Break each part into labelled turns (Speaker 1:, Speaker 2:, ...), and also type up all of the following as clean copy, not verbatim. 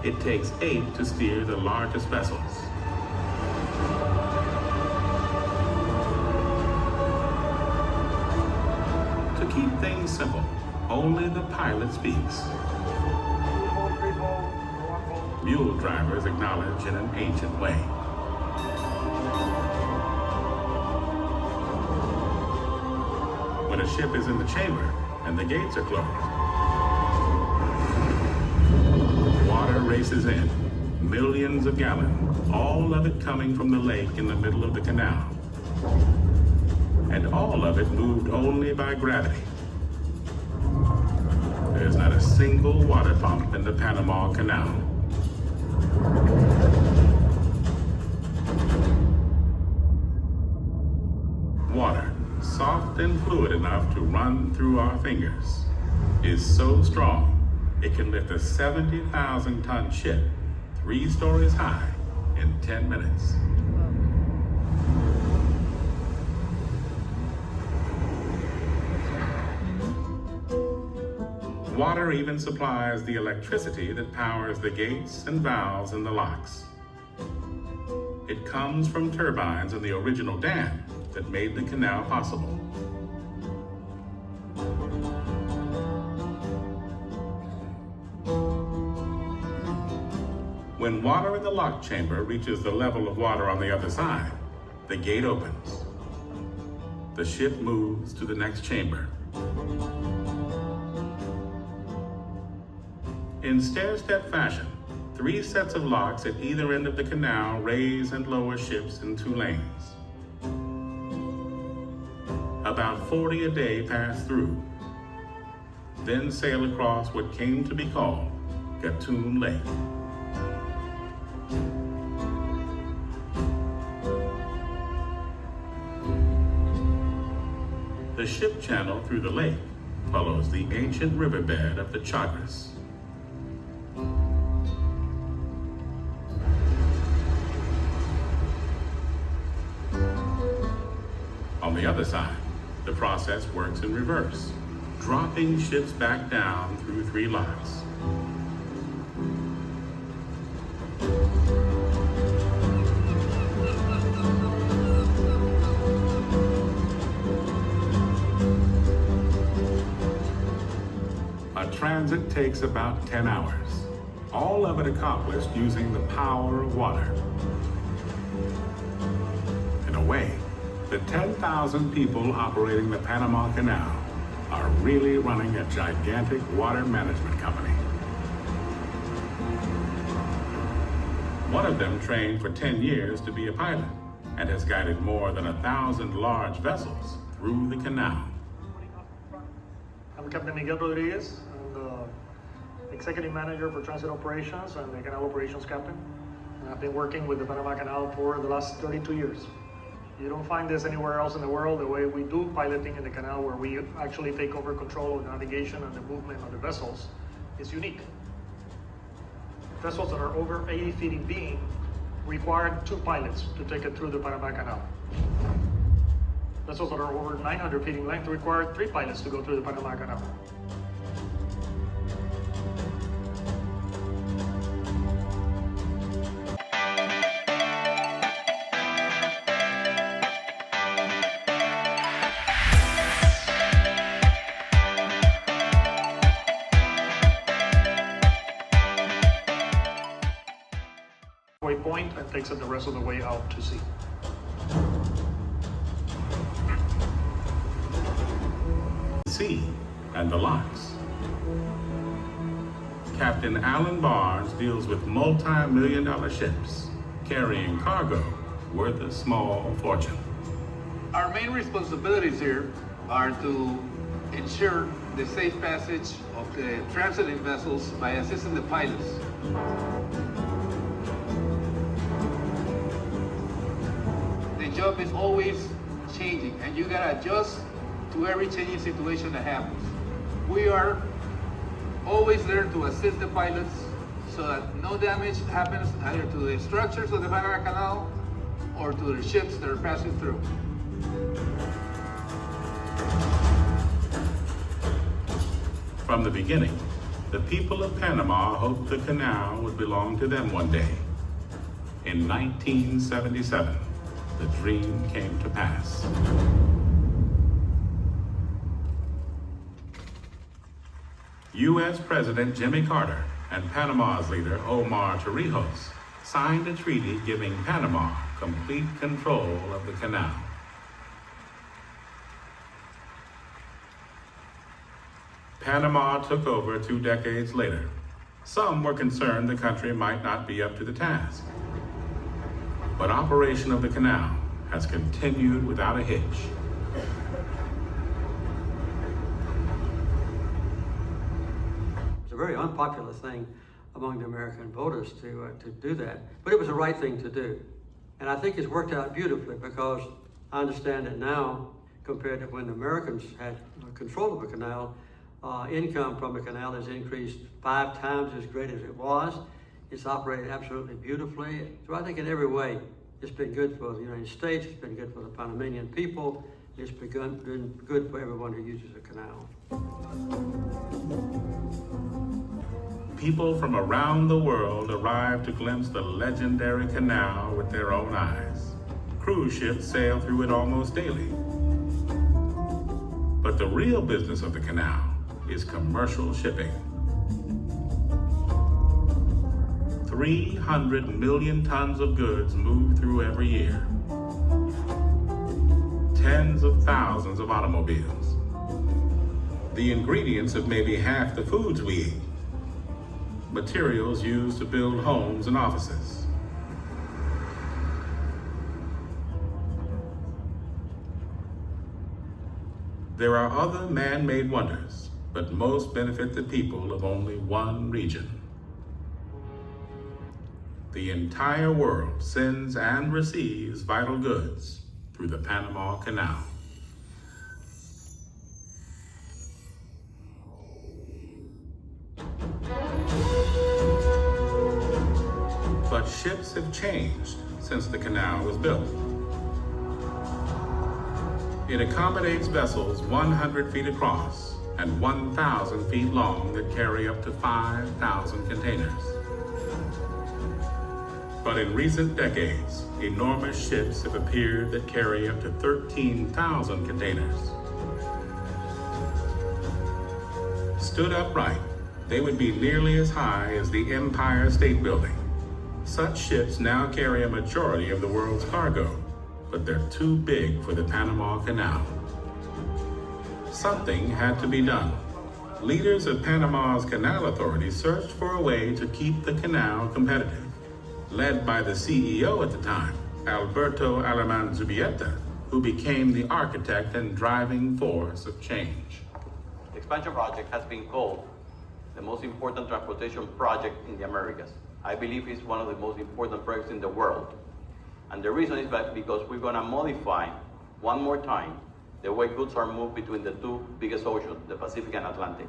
Speaker 1: It takes 8 to steer the largest vessels. To keep things simple, only the pilot speaks. Mule drivers acknowledge in an ancient way. When a ship is in the chamber and the gates are closed, water races in, millions of gallons, all of it coming from the lake in the middle of the canal. And all of it moved only by gravity. There's not a single water pump in the Panama Canal. Water, soft and fluid enough to run through our fingers, is so strong it can lift a 70,000-ton ship 3 stories high in 10 minutes. Water even supplies the electricity that powers the gates and valves in the locks. It comes from turbines in the original dam that made the canal possible. When water in the lock chamber reaches the level of water on the other side, the gate opens. The ship moves to the next chamber. In stair-step fashion, 3 sets of locks at either end of the canal raise and lower ships in 2 lanes. About 40 a day pass through, then sail across what came to be called Gatun Lake. The ship channel through the lake follows the ancient riverbed of the Chagres. On the other side, the process works in reverse, dropping ships back down through 3 locks. A transit takes about 10 hours, all of it accomplished using the power of water. In a way, the 10,000 people operating the Panama Canal are really running a gigantic water management company. One of them trained for 10 years to be a pilot and has guided more than 1,000 large vessels through the canal.
Speaker 2: I'm Captain Miguel Rodriguez. I'm the Executive Manager for Transit Operations and the Canal Operations Captain. And I've been working with the Panama Canal for the last 32 years. You don't find this anywhere else in the world, the way we do piloting in the canal, where we actually take over control of the navigation and the movement of the vessels, is unique. Vessels that are over 80 feet in beam require 2 pilots to take it through the Panama Canal. Vessels that are over 900 feet in length require 3 pilots to go through the Panama Canal. Point and takes it the rest of the way out to sea.
Speaker 1: Sea and the locks. Captain Alan Barnes deals with multi-million-dollar ships carrying cargo worth a small fortune.
Speaker 3: Our main responsibilities here are to ensure the safe passage of the transiting vessels by assisting the pilots. The job is always changing, and you gotta adjust to every changing situation that happens. We are always there to assist the pilots so that no damage happens either to the structures of the Panama Canal or to the ships that are passing through.
Speaker 1: From the beginning, The people of Panama hoped the canal would belong to them one day. In 1977, the dream came to pass. U.S. President Jimmy Carter and Panama's leader Omar Torrijos signed a treaty giving Panama complete control of the canal. Panama took over 2 decades later. Some were concerned the country might not be up to the task. But operation of the canal has continued without a hitch.
Speaker 4: It's a very unpopular thing among the American voters to do that, but it was the right thing to do. And I think it's worked out beautifully because I understand that now, compared to when the Americans had control of the canal, income from the canal has increased 5 times as great as it was. It's operated absolutely beautifully. So I think in every way, it's been good for the United States, it's been good for the Panamanian people, it's been good for everyone who uses the canal.
Speaker 1: People from around the world arrive to glimpse the legendary canal with their own eyes. Cruise ships sail through it almost daily. But the real business of the canal is commercial shipping. 300 million tons of goods move through every year. Tens of thousands of automobiles. The ingredients of maybe half the foods we eat. Materials used to build homes and offices. There are other man-made wonders, but most benefit the people of only one region. The entire world sends and receives vital goods through the Panama Canal. But ships have changed since the canal was built. It accommodates vessels 100 feet across and 1,000 feet long that carry up to 5,000 containers. But in recent decades, enormous ships have appeared that carry up to 13,000 containers. Stood upright, they would be nearly as high as the Empire State Building. Such ships now carry a majority of the world's cargo, but they're too big for the Panama Canal. Something had to be done. Leaders of Panama's Canal Authority searched for a way to keep the canal competitive, led by the CEO at the time, Alberto Alemán Zubieta, who became the architect and driving force of change.
Speaker 5: The expansion project has been called the most important transportation project in the Americas. I believe it's one of the most important projects in the world. And the reason is because we're gonna modify one more time the way goods are moved between the 2 biggest oceans, the Pacific and Atlantic.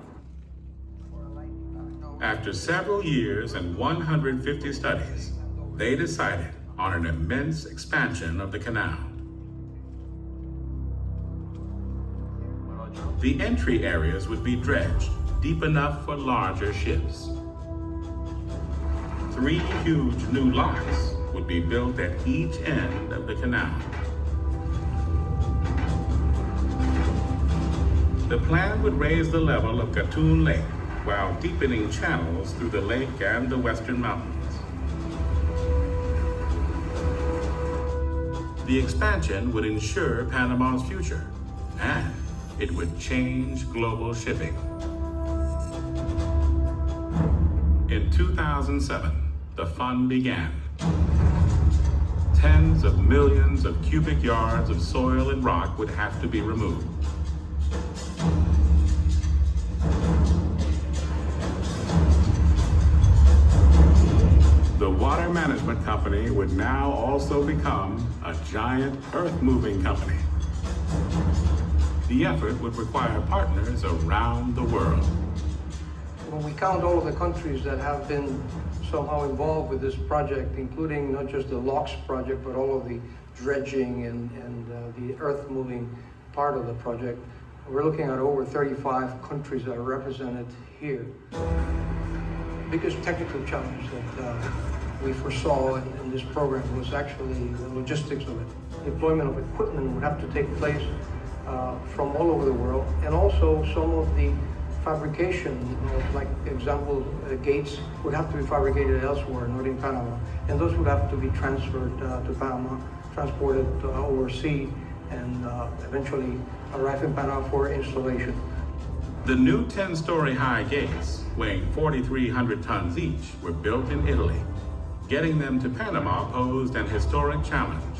Speaker 1: After several years and 150 studies, they decided on an immense expansion of the canal. The entry areas would be dredged deep enough for larger ships. 3 huge new locks would be built at each end of the canal. The plan would raise the level of Gatun Lake while deepening channels through the lake and the western mountains. The expansion would ensure Panama's future, and it would change global shipping. In 2007, the fun began. Tens of millions of cubic yards of soil and rock would have to be removed. The water management company would now also become a giant earth-moving company. The effort would require partners around the world.
Speaker 6: When we count all of the countries that have been somehow involved with this project, including not just the locks project, but all of the dredging and the earth-moving part of the project, We're looking at over 35 countries that are represented here. Biggest technical challenge that we foresaw in this program was actually the logistics of it. Deployment of equipment would have to take place from all over the world, and also some of the fabrication, like example, gates would have to be fabricated elsewhere, not in Panama, and those would have to be transferred to Panama, transported overseas, and eventually arrive in Panama for installation.
Speaker 1: The new 10-story high gates, weighing 4,300 tons each, were built in Italy. Getting them to Panama posed an historic challenge.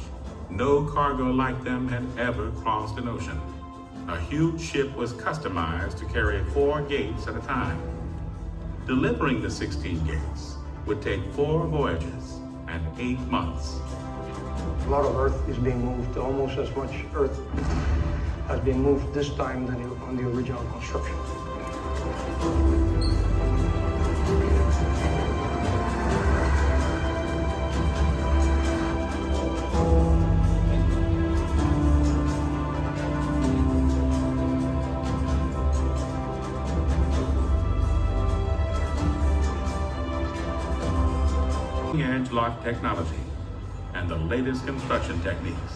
Speaker 1: No cargo like them had ever crossed an ocean. A huge ship was customized to carry 4 gates at a time. Delivering the 16 gates would take 4 voyages and 8 months.
Speaker 6: A lot of earth is being moved, almost as much earth has been moved this time than on the original construction.
Speaker 1: Edge lock technology and the latest construction techniques.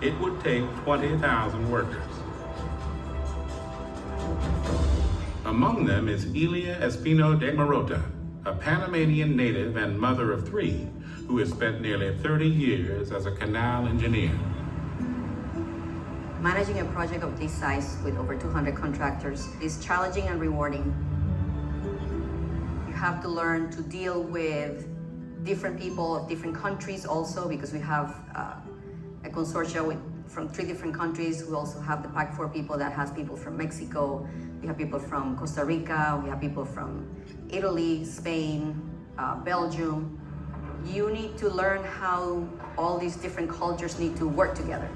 Speaker 1: It would take 20,000 workers. Among them is Elia Espino de Morota, a Panamanian native and mother of 3, who has spent nearly 30 years as a canal engineer.
Speaker 7: Managing a project of this size with over 200 contractors is challenging and rewarding. You have to learn to deal with different people of different countries also, because we have a consortia from 3 different countries. We also have the Pact 4 people that has people from Mexico. We have people from Costa Rica. We have people from Italy, Spain, Belgium. You need to learn how all these different cultures need to work together.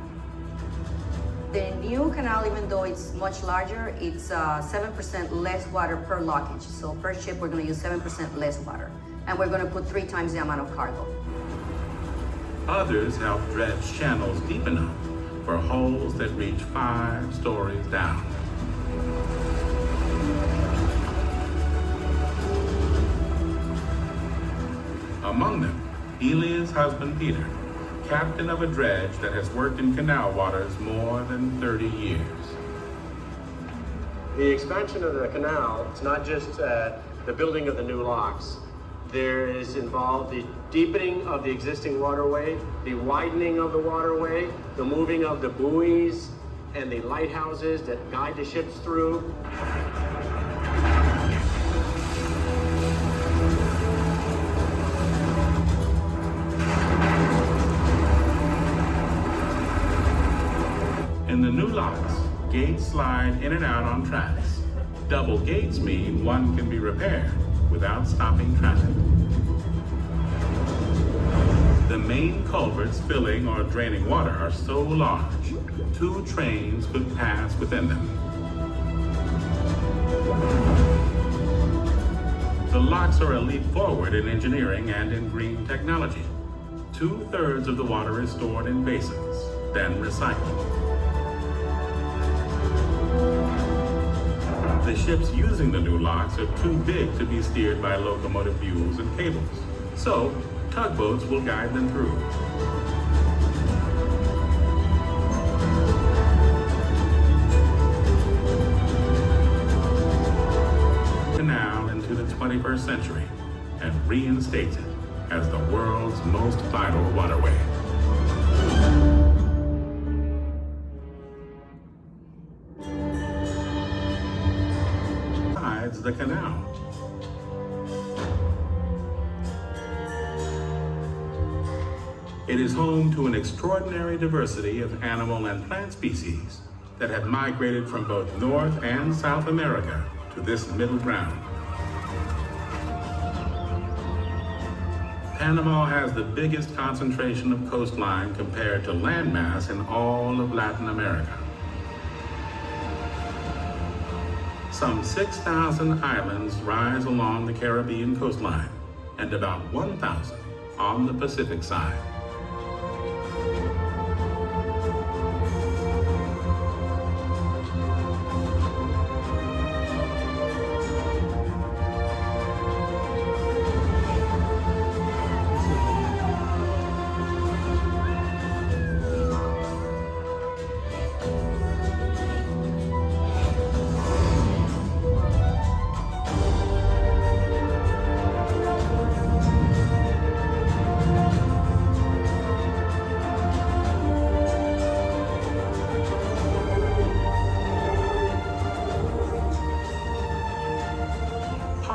Speaker 7: The new canal, even though it's much larger, it's 7% less water per lockage. So per ship, we're going to use 7% less water. And we're going to put 3 times the amount of cargo.
Speaker 1: Others help dredge channels deep enough for holes that reach 5 stories down. Among them, Elia's husband, Peter, captain of a dredge that has worked in canal waters more than 30 years.
Speaker 8: The expansion of the canal, it's not just the building of the new locks. There is involved the deepening of the existing waterway, the widening of the waterway, the moving of the buoys and the lighthouses that guide the ships through.
Speaker 1: In the new locks, gates slide in and out on tracks. Double gates mean one can be repaired without stopping traffic. The main culverts filling or draining water are so large, 2 trains could pass within them. The locks are a leap forward in engineering and in green technology. 2/3 of the water is stored in basins, then recycled. The ships using the new locks are too big to be steered by locomotive mules and cables, so tugboats will guide them through. Canal into the 21st century and reinstates it as the world's most vital waterway. The canal. It is home to an extraordinary diversity of animal and plant species that have migrated from both North and South America to this middle ground. Panama has the biggest concentration of coastline compared to landmass in all of Latin America. Some 6,000 islands rise along the Caribbean coastline and about 1,000 on the Pacific side.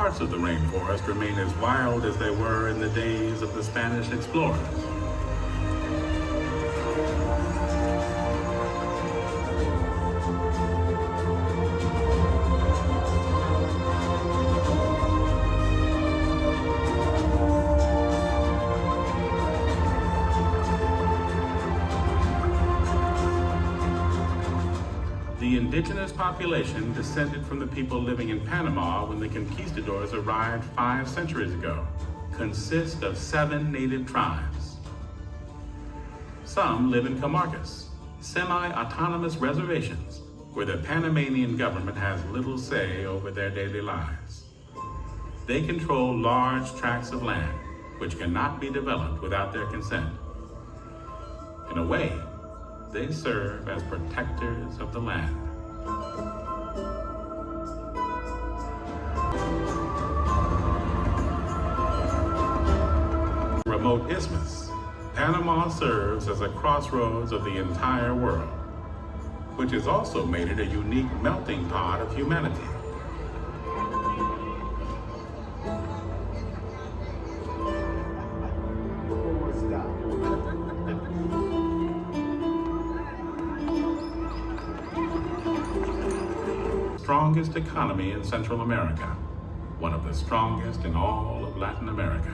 Speaker 1: parts of the rainforest remain as wild as they were in the days of the Spanish explorers. The indigenous population descended from the people living in Panama when the conquistadors arrived 5 centuries ago, consists of 7 native tribes. Some live in comarcas, semi-autonomous reservations, where the Panamanian government has little say over their daily lives. They control large tracts of land, which cannot be developed without their consent. In a way, they serve as protectors of the land. Remote isthmus, Panama serves as a crossroads of the entire world, which has also made it a unique melting pot of humanity. Strongest economy in Central America, one of the strongest in all of Latin America.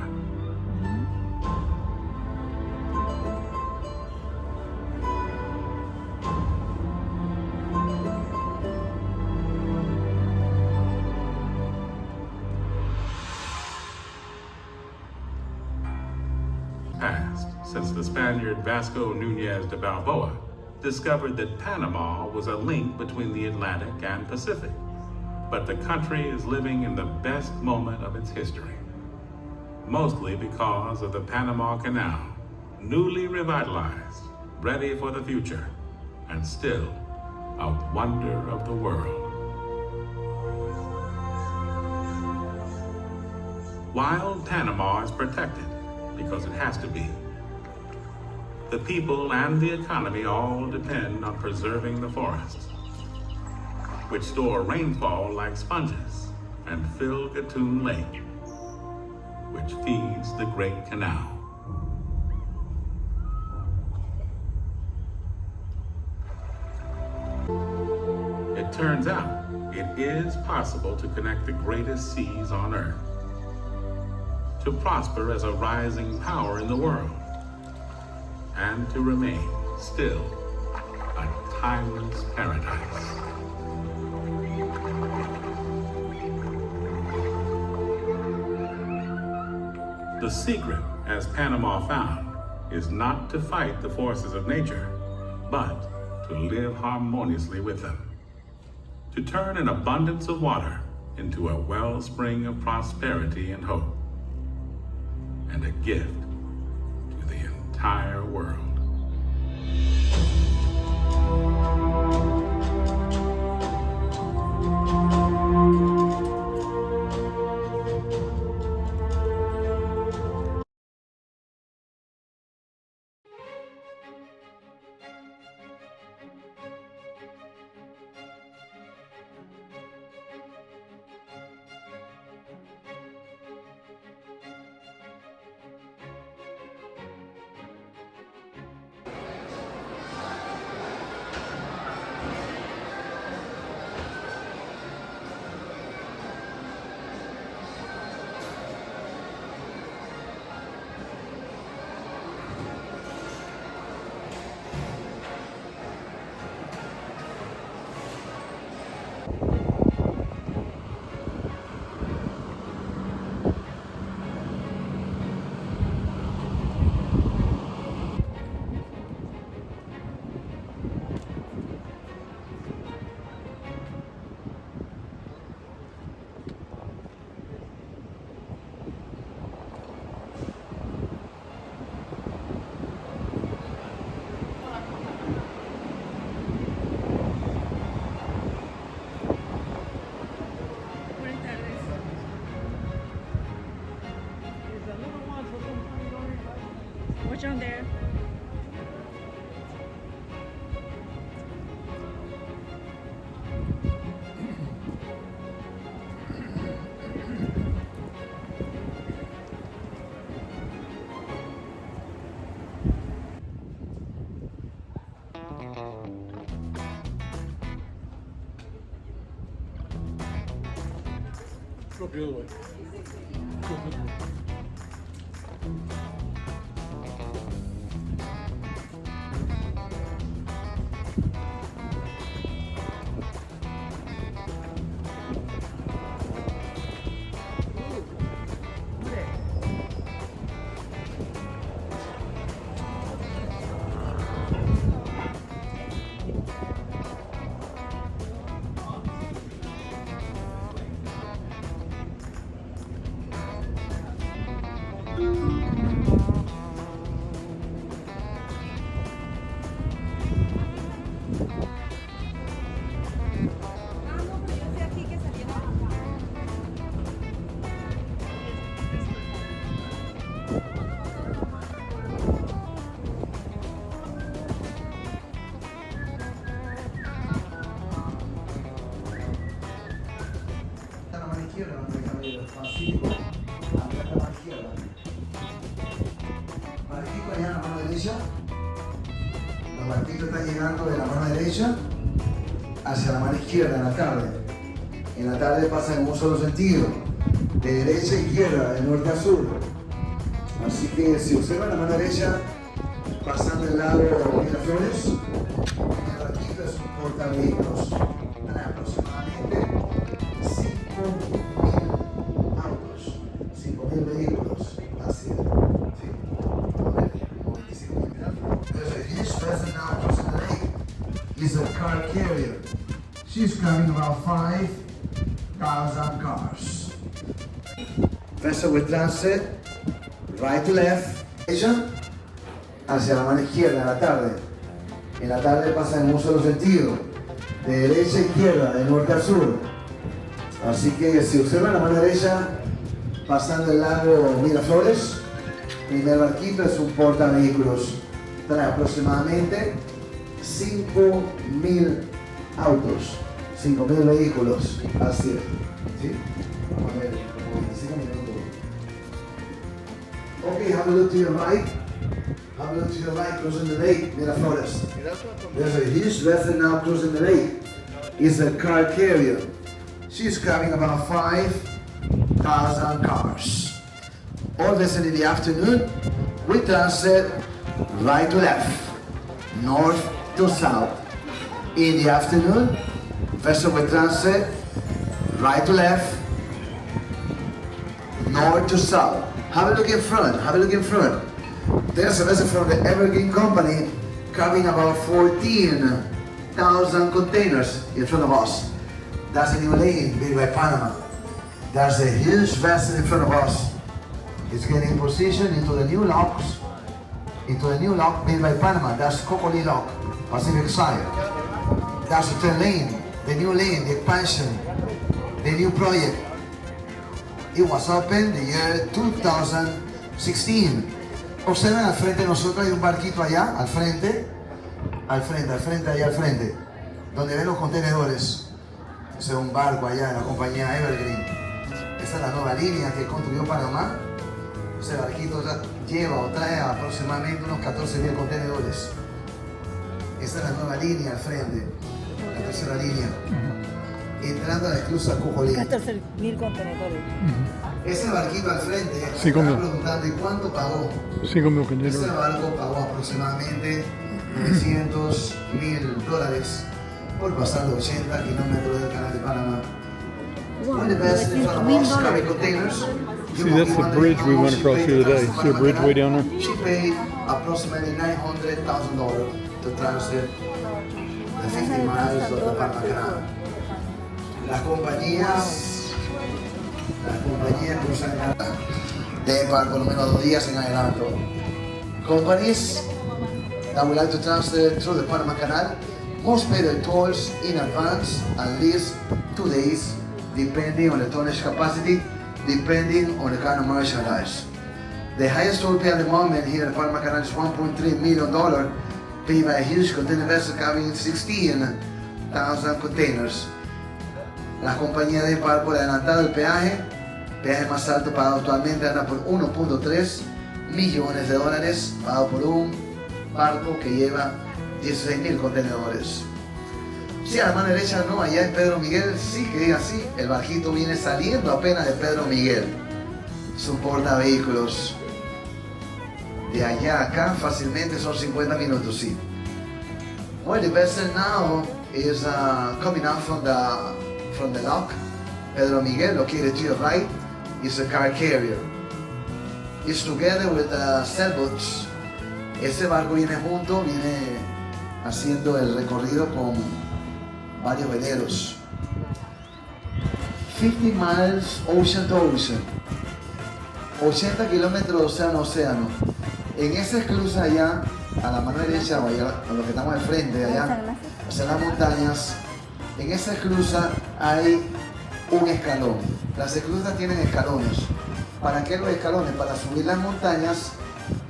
Speaker 1: Past, since the Spaniard Vasco Núñez de Balboa discovered that Panama was a link between the Atlantic and Pacific, but the country is living in the best moment of its history, mostly because of the Panama Canal, newly revitalized, ready for the future, and still a wonder of the world. Wild Panama is protected because it has to be. The people and the economy all depend on preserving the forests, which store rainfall like sponges and fill Gatun Lake, which feeds the Great Canal. It turns out it is possible to connect the greatest seas on Earth, to prosper as a rising power in the world, and to remain still a timeless paradise. The secret, as Panama found, is not to fight the forces of nature, but to live harmoniously with them, to turn an abundance of water into a wellspring of prosperity and hope, and a gift to the entire world.
Speaker 9: Watch on there. Go the other way.
Speaker 10: La mano izquierda, donde el cabello Pacífico, aprieta la mano izquierda. Marquito allá en la mano derecha. Los marquitos están llegando de la mano derecha hacia la mano izquierda en la tarde. En la tarde pasa en un solo sentido, de derecha a izquierda, de norte a sur. Así que si observan la mano derecha, pasando el lado de Miraflores, el marquito es un portavehículos. Para aproximadamente 5.000 autos, 5.000 vehículos, así es. Sí. There's a huge present now crossing the lake. It's a car carrier. She's carrying about 5,000 cars. Vessel with transit, right to left. Ella hacia la mano izquierda en la tarde. En la tarde pasa en un solo sentido, de derecha a izquierda, de norte a sur. Así que si observan la mano derecha, pasando el lago Miraflores, el primer barquito es un portavehículos. Trae aproximadamente 5.000 autos, 5.000 vehículos. Así es. ¿Sí? A ver, como 25 minutos. Okay, have a look to your right. Have a look to your right, crossing the lake, Miraflores. There's a huge vessel now crossing the lake. It's a car carrier. She's carrying about 5,000 cars. All vessel in the afternoon, we transit right to left, north to south. In the afternoon, vessel will transit right to left, north to south. Have a look in front, have a look in front. There's a vessel from the Evergreen Company carrying about 14,000 containers in front of us. That's a new lane built by Panama. There's a huge vessel in front of us. It's getting positioned into the new locks, built by Panama. That's Cocoli Lock, Pacific side. That's the third lane, the new lane, the expansion, the new project. It was opened the year 2016. Observen al frente de nosotros hay un barquito allá, al frente, allá al frente, donde ven los contenedores. Ese es un barco allá de la compañía Evergreen. Esa es la nueva línea que construyó Panamá. Ese barquito lleva o trae aproximadamente unos 14.000 contenedores. Esa es la nueva línea al frente, la tercera línea. Entrando a la esclusa Cujolín.
Speaker 11: 14.000 contenedores.
Speaker 10: Ese barquito al frente,
Speaker 9: Sí,
Speaker 10: está
Speaker 9: ¿cómo?
Speaker 10: preguntando ¿y cuánto pagó?
Speaker 9: 5.000
Speaker 10: Ese
Speaker 9: containers.
Speaker 10: barco pagó aproximadamente $900,000 por pasar los 80 kilómetros del canal de Panamá. One of the best in front of us, carry containers.
Speaker 9: See, that's the bridge we went across here today. See a bridge way down there?
Speaker 10: She paid approximately $900,000 to transit the 50 miles of the Panama Canal. Las compañías cruzan el canal deben pagar por lo menos 2 días en adelanto. Companies that would like to transit through the Panama Canal must pay their tolls in advance at least 2 days, depending on the tonnage capacity, depending on the kind of merchandise. The highest toll pay at the moment here at the Panama Canal is $1.3 million, paid by a huge container vessel carrying 16,000 containers. Las compañías de pagar por adelantado el peaje más alto pagado actualmente anda por $1.3 millones, pagado por un barco que lleva 16.000 contenedores. Sí, a la mano derecha no, allá en Pedro Miguel sí que es así. El barquito viene saliendo apenas de Pedro Miguel. Su portavehículos. De allá a acá fácilmente son 50 minutos, sí. Well, the vessel now is coming out from the lock. Pedro Miguel, located to your right, is a car carrier. It's together with sailboats. Ese barco viene junto, viene haciendo el recorrido con varios veleros. 50 miles ocean to ocean. 80 kilómetros océano a océano. En esa esclusa allá, a la mano derecha, o allá, a lo que estamos al frente, allá, hacia las montañas, en esa esclusa hay un escalón. Las esclusas tienen escalones. ¿Para qué los escalones? Para subir las montañas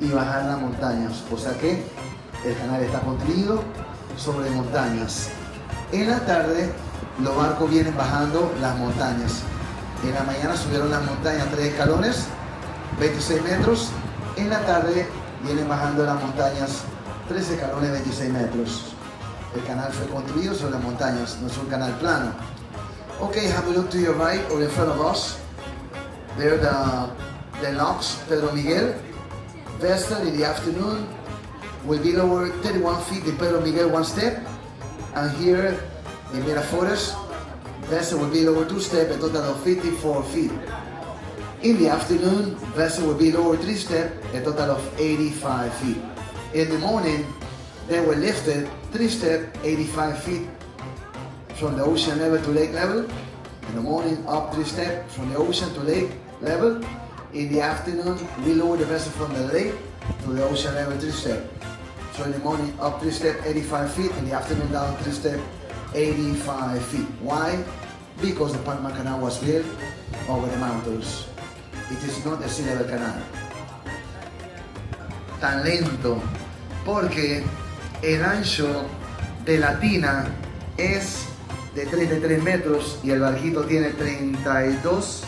Speaker 10: y bajar las montañas. O sea que el canal está construido sobre montañas. En la tarde, los barcos vienen bajando las montañas. En la mañana subieron las montañas 3 escalones, 26 metros. En la tarde vienen bajando las montañas 3 escalones, 26 metros. El canal fue construido sobre las montañas, no es un canal plano. Okay, have a look to your right or in front of us. There the locks, Pedro Miguel. Vessel in the afternoon will be lower 31 feet in Pedro Miguel one step. And here in Miraflores, vessel will be lower 2 steps, a total of 54 feet. In the afternoon, vessel will be lower 3 steps, a total of 85 feet. In the morning, they were lifted 3 steps, 85 feet from the ocean level to lake level. In the morning, up 3 steps from the ocean to lake level. In the afternoon, we lower the vessel from the lake to the ocean level 3 steps. So in the morning, up 3 steps, 85 feet. In the afternoon, down 3 steps, 85 feet. Why? Because the Panama Canal was built over the mountains. It is not a sea level canal. Tan lento porque el ancho de la tina es de 33 metros y el barquito tiene 32